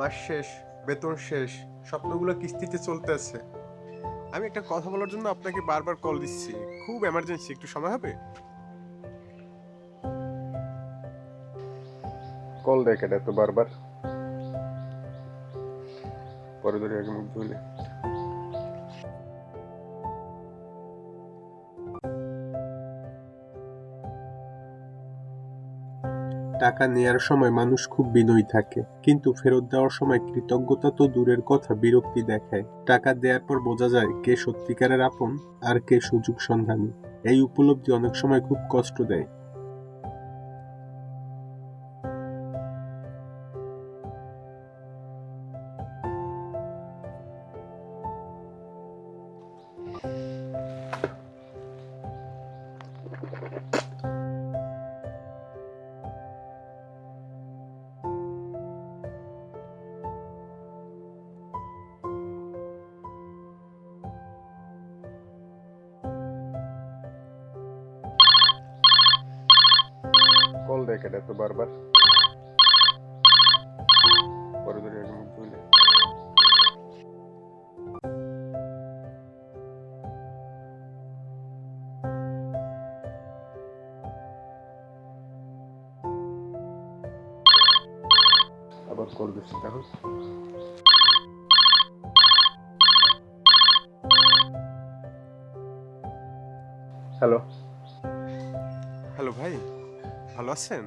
মাস শেষ, বেতন শেষ, স্বপ্নগুলো কিস্তিতে চলতেছে। আমি একটা কথা বলার জন্য আপনাকে বারবার কল দিচ্ছি। খুব এমার্জেন্সি, একটু সময় হবে? কল দেয় কেটে এত বারবার? পরে ধরে আগে মুখ ধুলে। টাকা নেয়ার সময় মানুষ খুব বিনয়ী থাকে, কিন্তু ফেরত দেওয়ার সময় কৃতজ্ঞতা তো দূরের কথা, বিরক্তি দেখায়। টাকা দেওয়ার পর বোঝা যায় কে সত্যিকারের আপন আর কে সুযোগ সন্ধানী। এই উপলব্ধি অনেক সময় খুব কষ্ট দেয়। কল দেয় কেটে এত বারবার? পরে ধরে আগে মুখ ধুলে। আবার কল দিচ্ছি তখন। হ্যালো। হ্যালো ভাই, ভালো আছেন?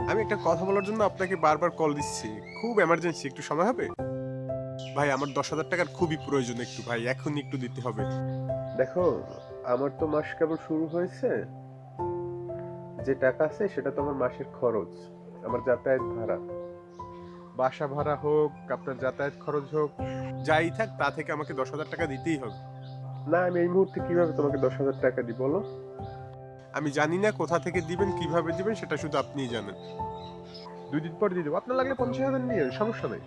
আমি একটা কথা বলার জন্য আপনাকে বারবার কল দিচ্ছি। খুব এমার্জেন্সি, একটু সময় হবে? ভাই, আমার 10,000 টাকার খুবই প্রয়োজন, একটু ভাই এখনই একটু দিতে হবে। দেখো, আমার তো মাস কেবল শুরু হয়েছে। যে টাকা আছে সেটা তো আমার মাসের খরচ, আমার যাতায়াত ভাড়া। বাসা ভাড়া হোক, আপনার যাতায়াত খরচ হোক, যাই থাক তা থেকে আমাকে 10,000 টাকা দিতেই হবে। না, আমি এই মুহূর্তে কিভাবে তোমাকে 10,000 টাকা দিই বলো? আমি জানি না কোথা থেকে দিবেন, কিভাবে দিবেন, সেটা শুধু আপনিই জানেন। 2 দিন পর দিয়ে দেবো, আপনার লাগলে 50,000 নিয়ে সমস্যা নেই।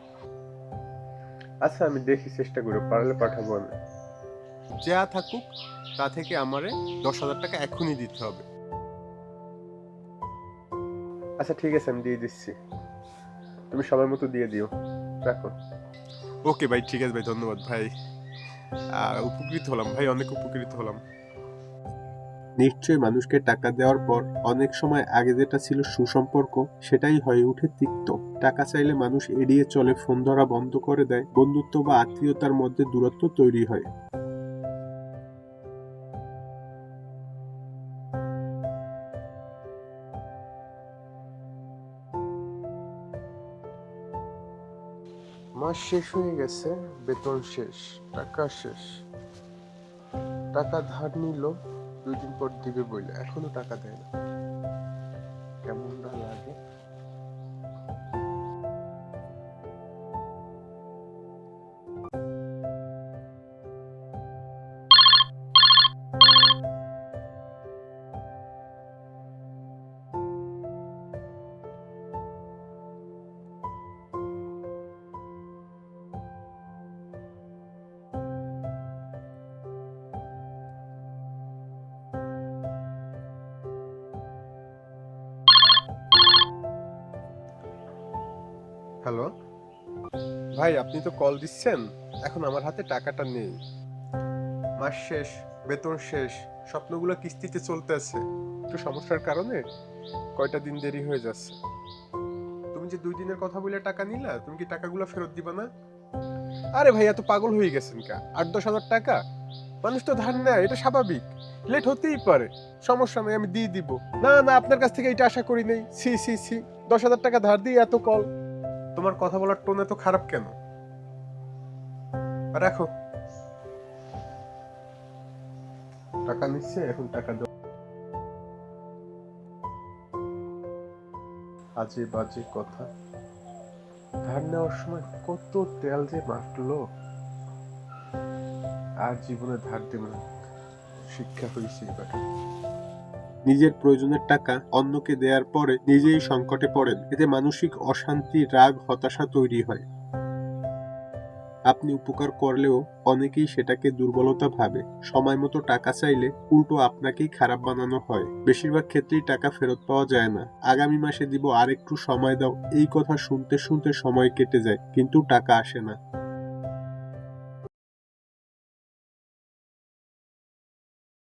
আচ্ছা, আমি দেখি, চেষ্টা করে পারলে পাঠাবো আমি। যা থাকুক তা থেকে আমারে 10,000 টাকা এখনই দিতে হবে। আচ্ছা ঠিক আছে, আমি দিয়ে দিচ্ছি, তুমি সময় মতো দিয়ে দিও। রাখো। ওকে ভাই, ঠিক আছে ভাই, ধন্যবাদ ভাই। উপকৃত হলাম ভাই, অনেক উপকৃত হলাম। নিশ্চয়ই মানুষকে টাকা দেওয়ার পর অনেক সময় আগে যেটা ছিল সুসম্পর্ক, সেটাই হয়ে ওঠে তিক্ত। টাকা চাইলে মানুষ এড়িয়ে চলে, ফোন ধরা বন্ধ করে দেয়, বন্ধুত্ব বা আত্মীয়তার মধ্যে দূরত্ব তৈরি হয়। মাস শেষ হয়ে গেছে, বেতন শেষ, টাকা শেষ। টাকা ধার নিল, 2 দিন পর দিবে বইলে এখনো টাকা দেয় না। কেমন না লাগে। হ্যালো ভাই, আপনি তো কল দিচ্ছেন, এখন আমার হাতে টাকাটা নেই। মাস শেষ, বেতন শেষ, স্বপ্নগুলো কিস্তিতে চলতেছে। একটু সমস্যার কারণে কয়টা দিন দেরি হয়ে যাচ্ছে। তুমি যে 2 দিনের কথা বলে টাকা নিলা, তুমি কি টাকাগুলো ফেরত দিবা না? আরে ভাই, এত পাগল হয়ে গেছেন কা? 8-10 হাজার টাকা, মানুষ তো ধার নেয়, এটা স্বাভাবিক। লেট হতেই পারে, সমস্যা নেই, আমি দিয়ে দিব। না না, আপনার কাছ থেকে এটা আশা করি নাই। সি সি সি, 10,000 টাকা ধার দিয়ে এত কল। তোমার কথা বলার টোন এত খারাপ কেন? রাখো। টাকা নিচ্ছে, এখন টাকা দাও। আজে বাজে কথা। ধার নেওয়ার সময় কত তেল যে মাখলো। আর জীবনে ধার দেব না, শিক্ষা হয়েছে এবার। নিজের প্রয়োজনের টাকা অন্যকে দেওয়ার পরে নিজেই সংকটে পড়েন, এতে মানসিক অশান্তি, রাগ, হতাশা তৈরি হয়। আপনি উপকার করলেও অনেকেই সেটাকে দুর্বলতা ভাবে। সময় মতো টাকা চাইলে উল্টো আপনাকেই খারাপ বানানো হয়। বেশিরভাগ ক্ষেত্রেই টাকা ফেরত পাওয়া যায় না। আগামী মাসে দিব, আর একটু সময় দাও, এই কথা শুনতে শুনতে সময় কেটে যায়, কিন্তু টাকা আসে না।